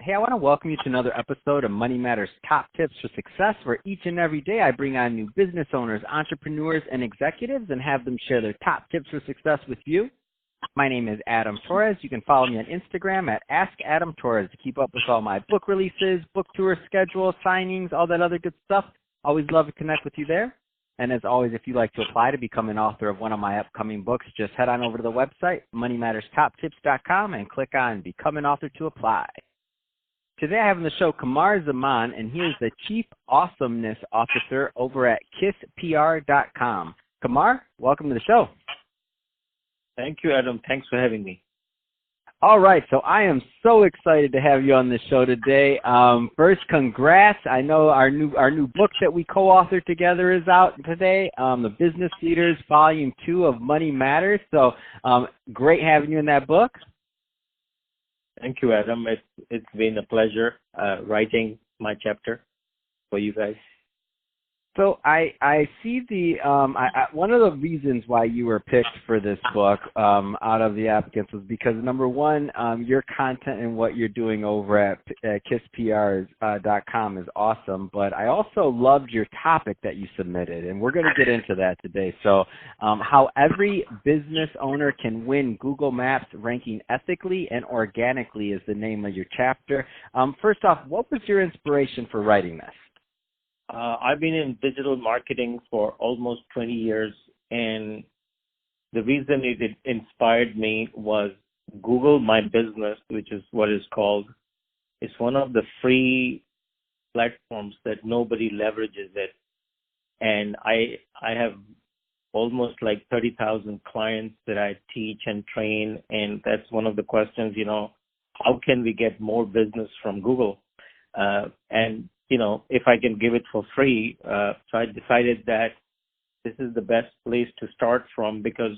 Hey, I want to welcome you to another episode of Money Matters Top Tips for Success, where each and every day I bring on new business owners, entrepreneurs, and executives and have them share their top tips for success with you. My name is Adam Torres. You can follow me on Instagram at AskAdamTorres to keep up with all my book releases, book tour schedule, signings, all that other good stuff. Always love to connect with you there. And as always, if you'd like to apply to become an author of one of my upcoming books, just head on over to the website, moneymatterstoptips.com, and click on Become an Author to apply. Today I have on the show Qamar Zaman, and he is the Chief Awesomeness Officer over at kisspr.com. Qamar, welcome to the show. Thank you, Adam. Thanks for having me. All right, so I am so excited to have you on the show today. First, congrats. I know our new book that we co-authored together is out today, The Business Leaders, Volume 2 of Money Matters. So great having you in that book. Thank you, Adam. It's been a pleasure writing my chapter for you guys. So I see one of the reasons why you were picked for this book out of the applicants was because, number one, your content and what you're doing over at kisspr.com is awesome, but I also loved your topic that you submitted, and we're going to get into that today. So how every business owner can win Google Maps ranking ethically and organically is the name of your chapter. First off, what was your inspiration for writing this? I've been in digital marketing for almost 20 years, and the reason it inspired me was Google My Business, which is what it's called. It's one of the free platforms that nobody leverages it. And I have almost like 30,000 clients that I teach and train, and that's one of the questions, how can we get more business from Google? If I can give it for free, so I decided that this is the best place to start from, because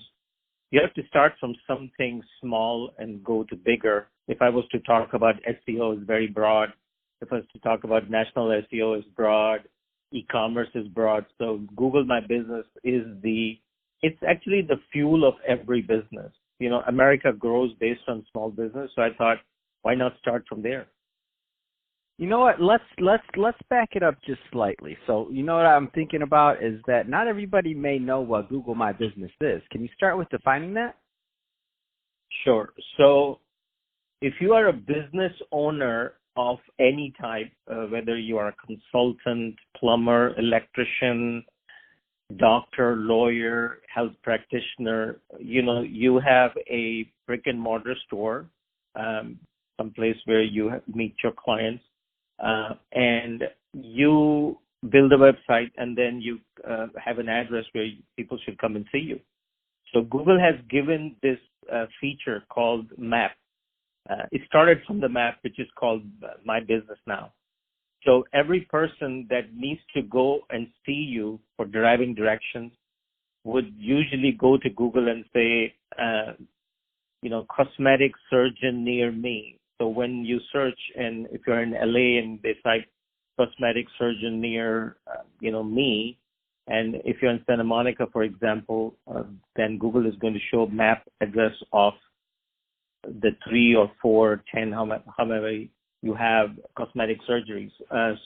you have to start from something small and go to bigger. If I was to talk about SEO, is very broad. If I was to talk about national SEO, is broad. E-commerce is broad. So Google My Business it's actually the fuel of every business. America grows based on small business. So I thought, why not start from there? You know what? Let's back it up just slightly. So, what I'm thinking about is that not everybody may know what Google My Business is. Can you start with defining that? Sure. So, if you are a business owner of any type, whether you are a consultant, plumber, electrician, doctor, lawyer, health practitioner, you have a brick and mortar store, someplace where you meet your clients. And you build a website, and then you have an address where people should come and see you. So Google has given this feature called Map. It started from the map, which is called My Business Now. So every person that needs to go and see you for driving directions would usually go to Google and say, cosmetic surgeon near me. So when you search, and if you're in LA and they type cosmetic surgeon near, me, and if you're in Santa Monica, for example, then Google is going to show map address of the 3 or 4, 10, however you have cosmetic surgeries.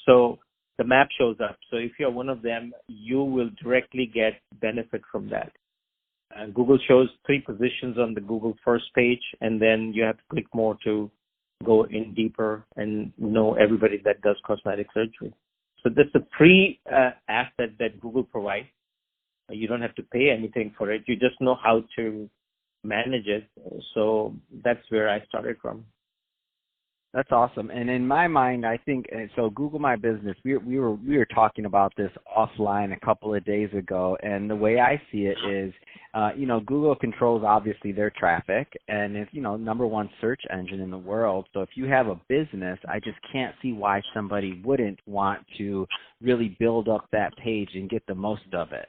So the map shows up. So if you're one of them, you will directly get benefit from that. Google shows 3 positions on the Google first page, and then you have to click more to go in deeper and know everybody that does cosmetic surgery. So this is a free asset that Google provides. You don't have to pay anything for it. You just know how to manage it. So that's where I started from. That's awesome. And in my mind, I think, so Google My Business, we were talking about this offline a couple of days ago, and the way I see it is, Google controls obviously their traffic, and it's, number one search engine in the world. So if you have a business, I just can't see why somebody wouldn't want to really build up that page and get the most of it.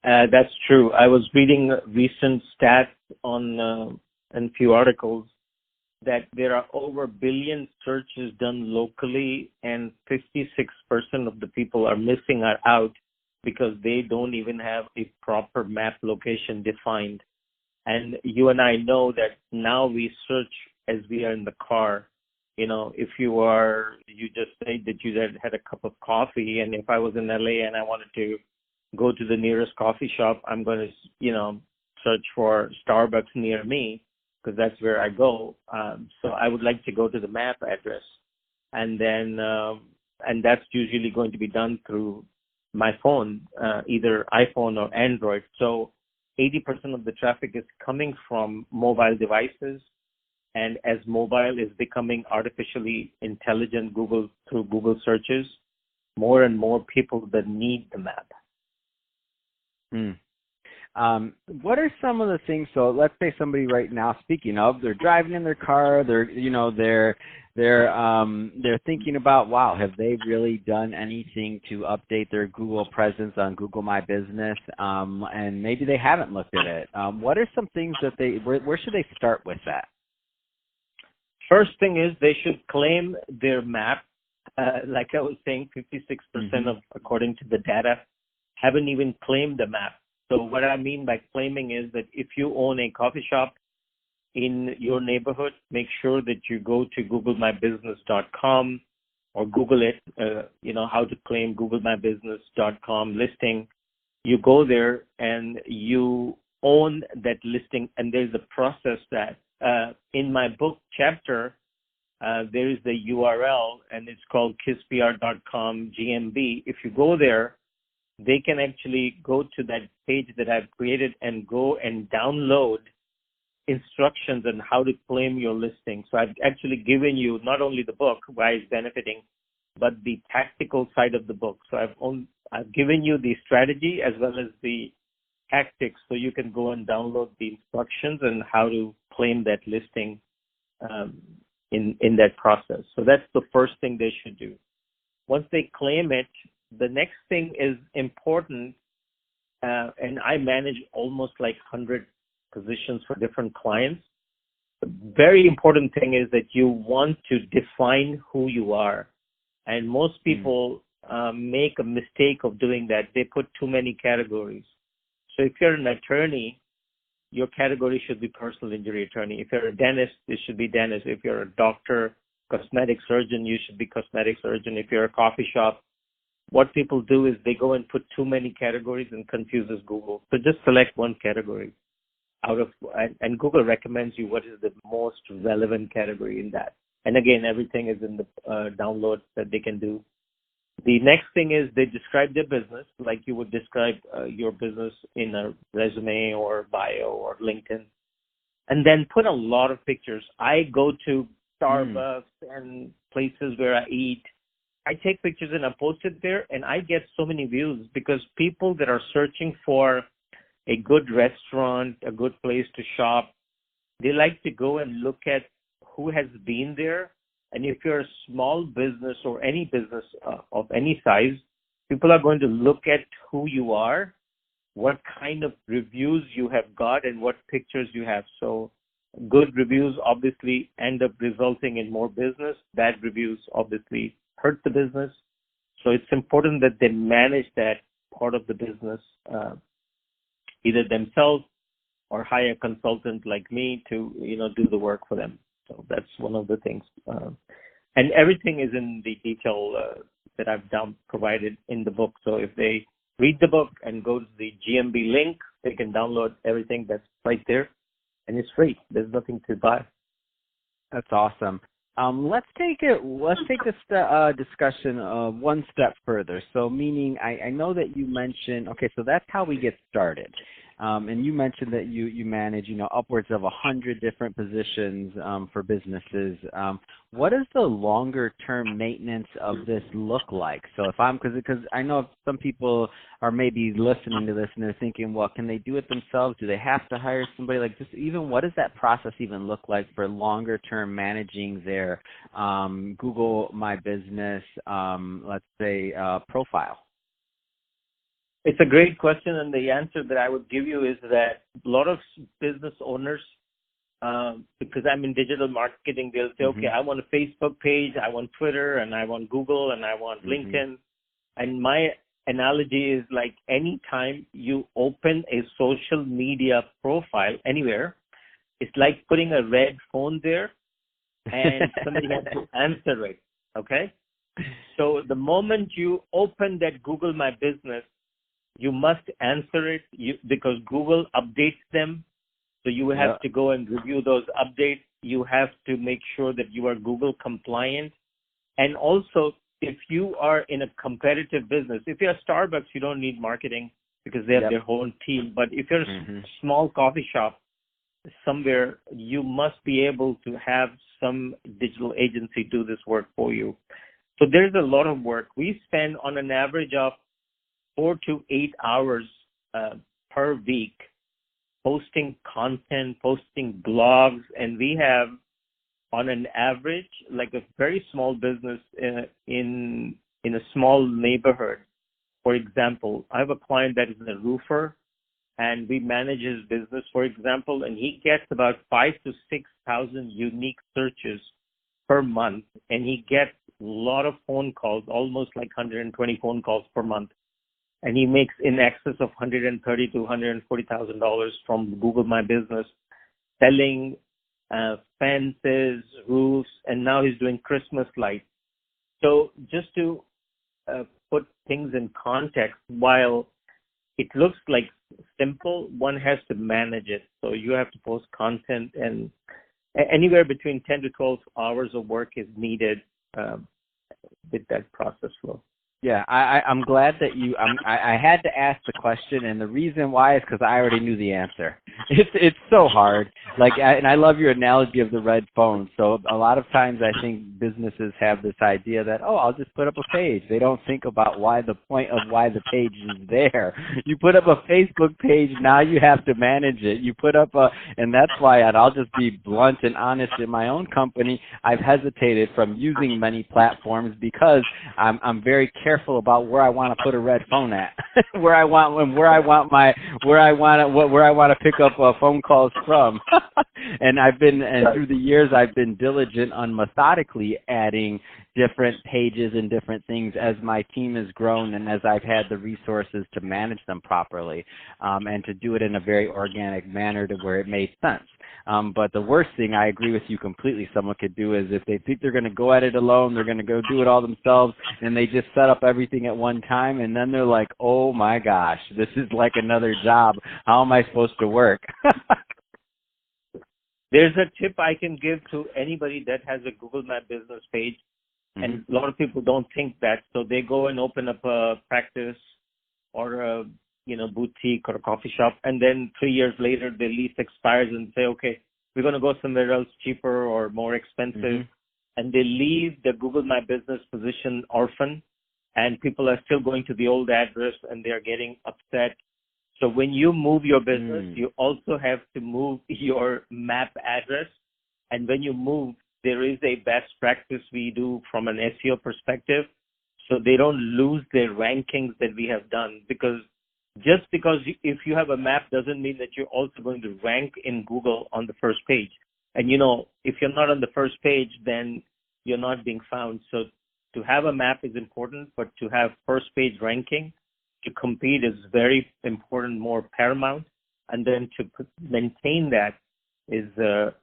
That's true. I was reading recent stats on a few articles that there are over 1 billion searches done locally, and 56% of the people are missing out because they don't even have a proper map location defined. And you and I know that now we search as we are in the car. If you just said that you had a cup of coffee, and if I was in LA and I wanted to go to the nearest coffee shop, I'm going to, search for Starbucks near me because that's where I go. So I would like to go to the map address, and then, and that's usually going to be done through my phone, either iPhone or Android. So 80% of the traffic is coming from mobile devices. And as mobile is becoming artificially intelligent through Google searches, more and more people that need the map. What are some of the things? So let's say somebody right now, speaking of, they're driving in their car. They're thinking about, wow, have they really done anything to update their Google presence on Google My Business? And maybe they haven't looked at it. What are some things that where should they start with that? First thing is they should claim their map. Like I was saying, 56% of, according to the data, haven't even claimed the map. So what I mean by claiming is that if you own a coffee shop in your neighborhood, make sure that you go to googlemybusiness.com or Google it, how to claim googlemybusiness.com listing. You go there and you own that listing, and there's a process that in my book chapter, there is the URL, and it's called kisspr.com GMB. If you go there, they can actually go to that page that I've created and go and download instructions on how to claim your listing. So I've actually given you not only the book, why it's benefiting, but the tactical side of the book. So I've given you the strategy as well as the tactics, so you can go and download the instructions on how to claim that listing in that process. So that's the first thing they should do. Once they claim it, the next thing is important, and I manage almost like 100 positions for different clients. The very important thing is that you want to define who you are. And most people make a mistake of doing that. They put too many categories. So if you're an attorney, your category should be personal injury attorney. If you're a dentist, it should be dentist. If you're a doctor, cosmetic surgeon, you should be cosmetic surgeon. If you're a coffee shop, what people do is they go and put too many categories and confuses Google. So just select one category and Google recommends you what is the most relevant category in that. And again, everything is in the download that they can do. The next thing is they describe their business like you would describe your business in a resume or bio or LinkedIn, and then put a lot of pictures. I go to Starbucks and places where I eat. I take pictures and I post it there, and I get so many views because people that are searching for a good restaurant, a good place to shop, they like to go and look at who has been there. And if you're a small business or any business of any size, people are going to look at who you are, what kind of reviews you have got, and what pictures you have. So good reviews obviously end up resulting in more business. Bad reviews obviously hurt the business. So it's important that they manage that part of the business, either themselves or hire a consultant like me to, do the work for them. So that's one of the things. And everything is in the detail that I've provided in the book. So if they read the book and go to the GMB link, they can download everything that's right there. And it's free. There's nothing to buy. That's awesome. Let's take this discussion one step further. So meaning I know that you mentioned, okay, so that's how we get started. And you mentioned that you manage, upwards of 100 different positions for businesses. What does the longer term maintenance of this look like? So if because I know some people are maybe listening to this and they're thinking, well, can they do it themselves? Do they have to hire somebody? Like, just even what does that process even look like for longer term managing their Google My Business, let's say, profile? It's a great question, and the answer that I would give you is that a lot of business owners, because I'm in digital marketing, they'll say, okay, I want a Facebook page, I want Twitter, and I want Google, and I want LinkedIn. And my analogy is like anytime you open a social media profile anywhere, it's like putting a red phone there and somebody has to answer it. Okay? So the moment you open that Google My Business, you must answer it because Google updates them. So you have to go and review those updates. You have to make sure that you are Google compliant. And also, if you are in a competitive business, if you're Starbucks, you don't need marketing because they have their own team. But if you're a small coffee shop somewhere, you must be able to have some digital agency do this work for you. So there's a lot of work. We spend on an average of 4 to 8 hours per week posting content, posting blogs, and we have on an average, like a very small business in a small neighborhood. For example, I have a client that is a roofer, and we manage his business, for example, and he gets about 5,000 to 6,000 unique searches per month, and he gets a lot of phone calls, almost like 120 phone calls per month. And he makes in excess of $130,000 to $140,000 from Google My Business, selling fences, roofs, and now he's doing Christmas lights. So just to put things in context, while it looks like simple, one has to manage it. So you have to post content, and anywhere between 10 to 12 hours of work is needed with that process flow. Yeah, I'm glad that I had to ask the question, and the reason why is because I already knew the answer. It's so hard. And I love your analogy of the red phone. So a lot of times I think businesses have this idea that, I'll just put up a page. They don't think about why the page is there. You put up a Facebook page, now you have to manage it. You put up and that's why I'll just be blunt and honest. In my own company, I've hesitated from using many platforms because I'm very careful about where I want to put a red phone at, where I want to pick up phone calls from. And through the years, I've been diligent on methodically adding different pages and different things as my team has grown and as I've had the resources to manage them properly, and to do it in a very organic manner to where it made sense. But the worst thing, I agree with you completely, someone could do is if they think they're going to go at it alone, they're going to go do it all themselves, and they just set up everything at one time, and then they're like, oh my gosh, this is like another job. How am I supposed to work? There's a tip I can give to anybody that has a Google My Business page, and a lot of people don't think that, so they go and open up a practice or a boutique or a coffee shop, and then 3 years later the lease expires and say, okay, we're going to go somewhere else cheaper or more expensive, and they leave the Google My Business position orphan, and people are still going to the old address and they are getting upset. So when you move your business, you also have to move your map address, and when you move, there is a best practice we do from an SEO perspective, so they don't lose their rankings that we have done. Because just because if you have a map doesn't mean that you're also going to rank in Google on the first page. And if you're not on the first page, then you're not being found. So to have a map is important, but to have first page ranking to compete is very important, more paramount. And then to maintain that is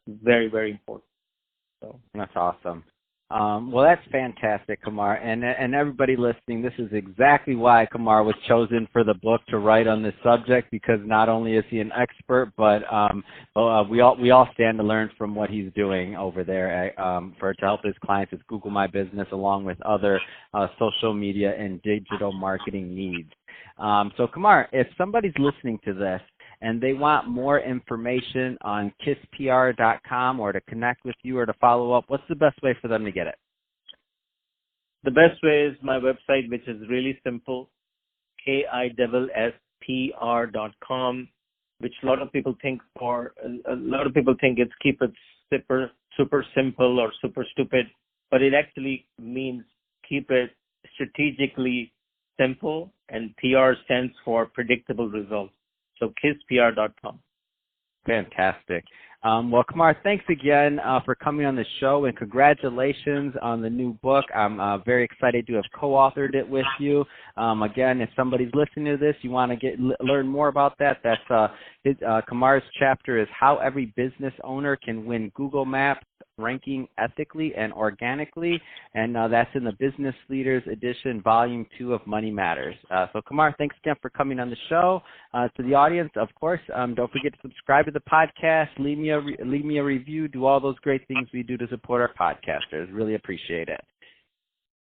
very, very important. So that's awesome. Well, that's fantastic, Qamar. And everybody listening, this is exactly why Qamar was chosen for the book to write on this subject, because not only is he an expert, but we all stand to learn from what he's doing over there to help his clients with Google My Business, along with other social media and digital marketing needs. So, Qamar, if somebody's listening to this and they want more information on kisspr.com or to connect with you or to follow up, what's the best way for them to get it? The best way is my website, which is really simple, kisspr.com, which a lot of people think it's keep it super simple or super stupid, but it actually means keep it strategically simple, and PR stands for predictable results. So kisspr.com. Fantastic. Well, Qamar, thanks again for coming on the show, and congratulations on the new book. I'm very excited to have co-authored it with you. Again, if somebody's listening to this, you want to learn more about that, that's Qamar's chapter is How Every Business Owner Can Win Google Maps, ranking ethically and organically, and that's in the Business Leaders Edition, Volume 2 of Money Matters. So, Qamar, thanks again for coming on the show. To the audience, of course, don't forget to subscribe to the podcast, leave me a review, do all those great things we do to support our podcasters. Really appreciate it.